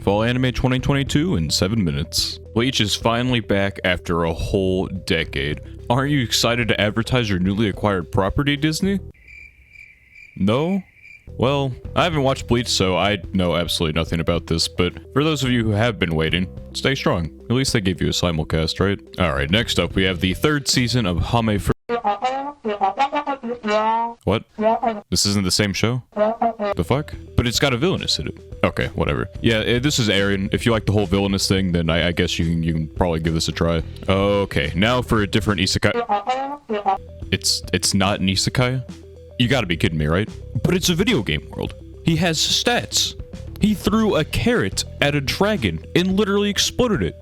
Fall Anime 2022 in 7 minutes. Bleach is finally back after a whole decade. Aren't you excited to advertise your newly acquired property, Disney? No? Well, I haven't watched Bleach, so I know absolutely nothing about this, but for those of you who have been waiting, stay strong. At least they gave you a simulcast, right? Alright, next up we have the 3rd season of Hame for... What? This isn't the same show? The fuck? But it's got a Villainess in it. Okay, whatever. Yeah, this is Aaron. If you like the whole Villainous thing, then I guess you can probably give this a try. Okay, now for a different Isekai. It's not an Isekai? You gotta be kidding me, right? But it's a video game world. He has stats. He threw a carrot at a dragon and literally exploded it.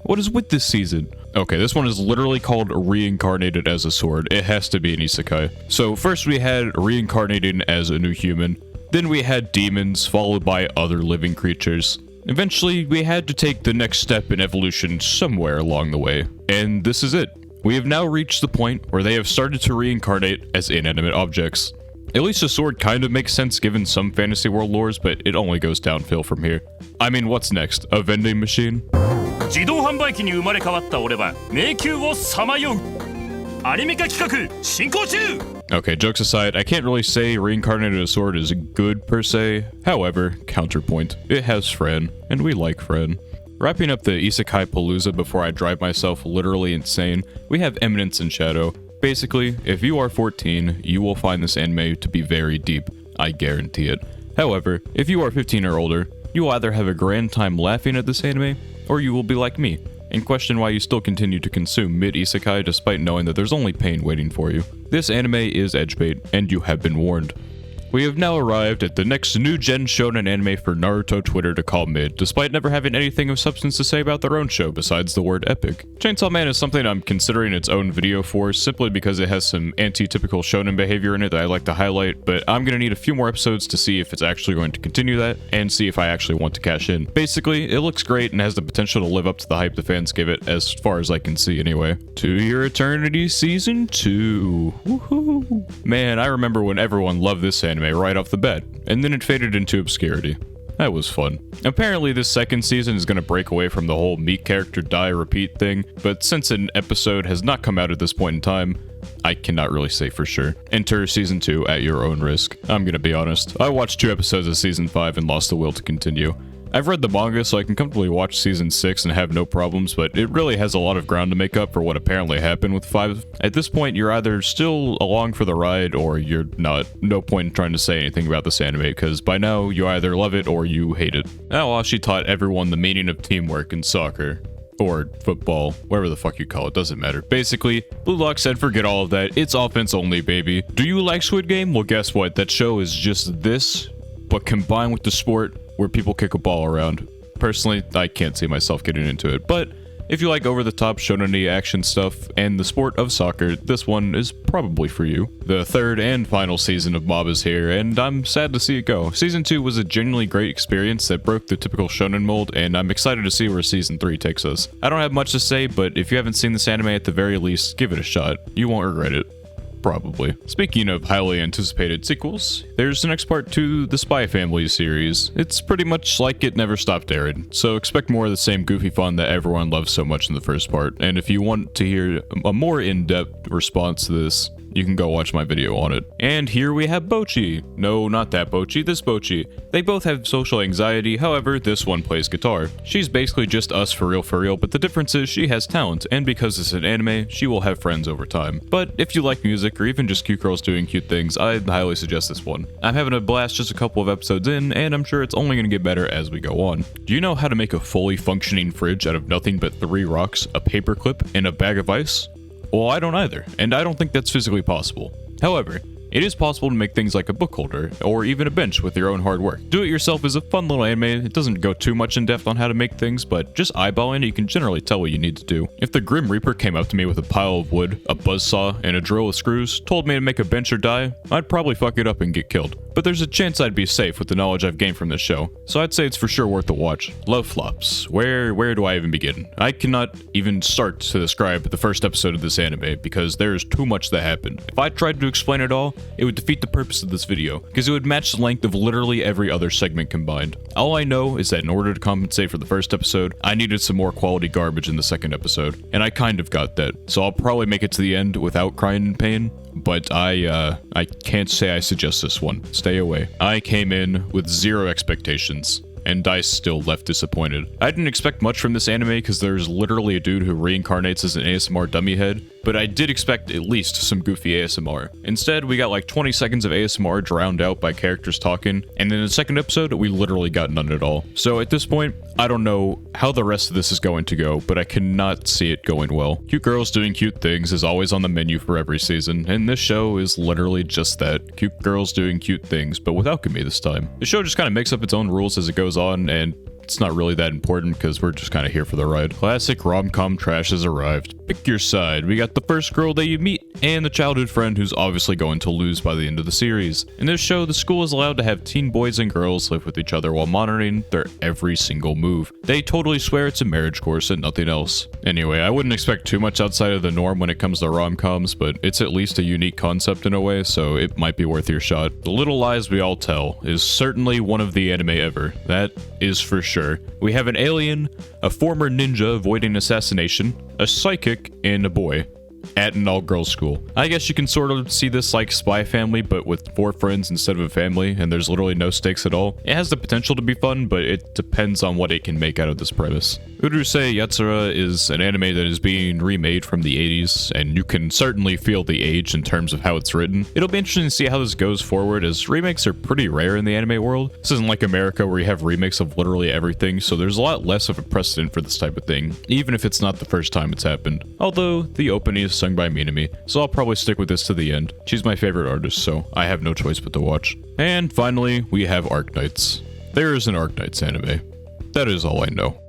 What is with this season? Okay, this one is literally called Reincarnated as a Sword. It has to be an Isekai. So first we had reincarnating as a new human. Then we had demons, followed by other living creatures. Eventually, we had to take the next step in evolution somewhere along the way. And this is it. We have now reached the point where they have started to reincarnate as inanimate objects. At least a sword kind of makes sense given some fantasy world lores, but it only goes downhill from here. I mean, what's next? A vending machine? 自動販売機に生まれ変わった俺は迷宮をさまようアニメ化企画進行中 Okay, jokes aside, I can't really say Reincarnated as a Sword is good per se. However, counterpoint, it has Fran, and we like Fran. Wrapping up the Isekai Palooza before I drive myself literally insane, we have Eminence and Shadow. Basically, if you are 14, you will find this anime to be very deep. I guarantee it. However, if you are 15 or older, you will either have a grand time laughing at this anime, or you will be like me, and question why you still continue to consume mid-isekai despite knowing that there's only pain waiting for you. This anime is edgebait, and you have been warned. We have now arrived at the next new-gen shonen anime for Naruto Twitter to call mid, despite never having anything of substance to say about their own show besides the word epic. Chainsaw Man is something I'm considering its own video for, simply because it has some anti-typical shonen behavior in it that I like to highlight, but I'm gonna need a few more episodes to see if it's actually going to continue that, and see if I actually want to cash in. Basically, it looks great and has the potential to live up to the hype the fans give it, as far as I can see anyway. To Your Eternity Season 2. Woohoo! Man, I remember when everyone loved this anime right off the bat, and then it faded into obscurity. That was fun. Apparently this second season is going to break away from the whole meet character die repeat thing, but since an episode has not come out at this point in time, I cannot really say for sure. Enter season 2 at your own risk. I'm gonna be honest, I watched 2 episodes of season 5 and lost the will to continue. I've read the manga, so I can comfortably watch season 6 and have no problems, but it really has a lot of ground to make up for what apparently happened with 5. At this point, you're either still along for the ride, or you're not. No point in trying to say anything about this anime, because by now, you either love it or you hate it. Aoashi taught everyone the meaning of teamwork in soccer. Or football, whatever the fuck you call it, doesn't matter. Basically, Blue Lock said forget all of that, it's offense only, baby. Do you like Squid Game? Well, guess what? That show is just this, but combined with the sport where people kick a ball around. Personally, I can't see myself getting into it, but if you like over-the-top shonen action stuff and the sport of soccer, this one is probably for you. The 3rd and final season of Mob is here, and I'm sad to see it go. Season 2 was a genuinely great experience that broke the typical shonen mold, and I'm excited to see where Season 3 takes us. I don't have much to say, but if you haven't seen this anime at the very least, give it a shot. You won't regret it. Probably. Speaking of highly anticipated sequels, there's the next part to the Spy Family series. It's pretty much like it never stopped airing, so expect more of the same goofy fun that everyone loves so much in the first part, and if you want to hear a more in-depth response to this, you can go watch my video on it. And here we have Bocchi. No, not that Bocchi, this Bocchi. They both have social anxiety, however, this one plays guitar. She's basically just us for real, but the difference is she has talent, and because it's an anime, she will have friends over time. But if you like music, or even just cute girls doing cute things, I'd highly suggest this one. I'm having a blast just a couple of episodes in, and I'm sure it's only going to get better as we go on. Do you know how to make a fully functioning fridge out of nothing but 3 rocks, a paperclip, and a bag of ice? Well, I don't either, and I don't think that's physically possible. However, it is possible to make things like a book holder, or even a bench with your own hard work. Do It Yourself is a fun little anime. It doesn't go too much in depth on how to make things, but just eyeballing it, you can generally tell what you need to do. If the Grim Reaper came up to me with a pile of wood, a buzzsaw, and a drill with screws, told me to make a bench or die, I'd probably fuck it up and get killed. but there's a chance I'd be safe with the knowledge I've gained from this show, so I'd say it's for sure worth a watch. Love flops. Where do I even begin? I cannot even start to describe the first episode of this anime because there is too much that happened. If I tried to explain it all, it would defeat the purpose of this video, because it would match the length of literally every other segment combined. All I know is that in order to compensate for the first episode, I needed some more quality garbage in the second episode, and I kind of got that, so I'll probably make it to the end without crying in pain, but I can't say I suggest this one. Stay away. I came in with zero expectations, and I still left disappointed. I didn't expect much from this anime because there's literally a dude who reincarnates as an ASMR dummy head, but I did expect at least some goofy ASMR. Instead, we got like 20 seconds of ASMR drowned out by characters talking, and in the second episode, we literally got none at all. So at this point, I don't know how the rest of this is going to go, but I cannot see it going well. Cute girls doing cute things is always on the menu for every season, and this show is literally just that. Cute girls doing cute things, but with alchemy this time. The show just kind of makes up its own rules as it goes on, and it's not really that important because we're just kind of here for the ride. Classic rom-com trash has arrived. Pick your side. We got the first girl that you meet and the childhood friend who's obviously going to lose by the end of the series. In this show, the school is allowed to have teen boys and girls live with each other while monitoring their every single move. They totally swear it's a marriage course and nothing else. Anyway, I wouldn't expect too much outside of the norm when it comes to rom-coms, but it's at least a unique concept in a way, so it might be worth your shot. The Little Lies We All Tell is certainly one of the anime ever. That is for sure. We have an alien, a former ninja avoiding assassination, a psychic, and a boy at an all-girls school. I guess you can sort of see this like Spy Family, but with 4 friends instead of a family, and there's literally no stakes at all. It has the potential to be fun, but it depends on what it can make out of this premise. Urusei Yatsura is an anime that is being remade from the 80s, and you can certainly feel the age in terms of how it's written. It'll be interesting to see how this goes forward, as remakes are pretty rare in the anime world. This isn't like America where you have remakes of literally everything, so there's a lot less of a precedent for this type of thing, even if it's not the first time it's happened. Although, the opening is sung by Minami, so I'll probably stick with this to the end. She's my favorite artist, so I have no choice but to watch. And finally, we have Arknights. There is an Arknights anime. That is all I know.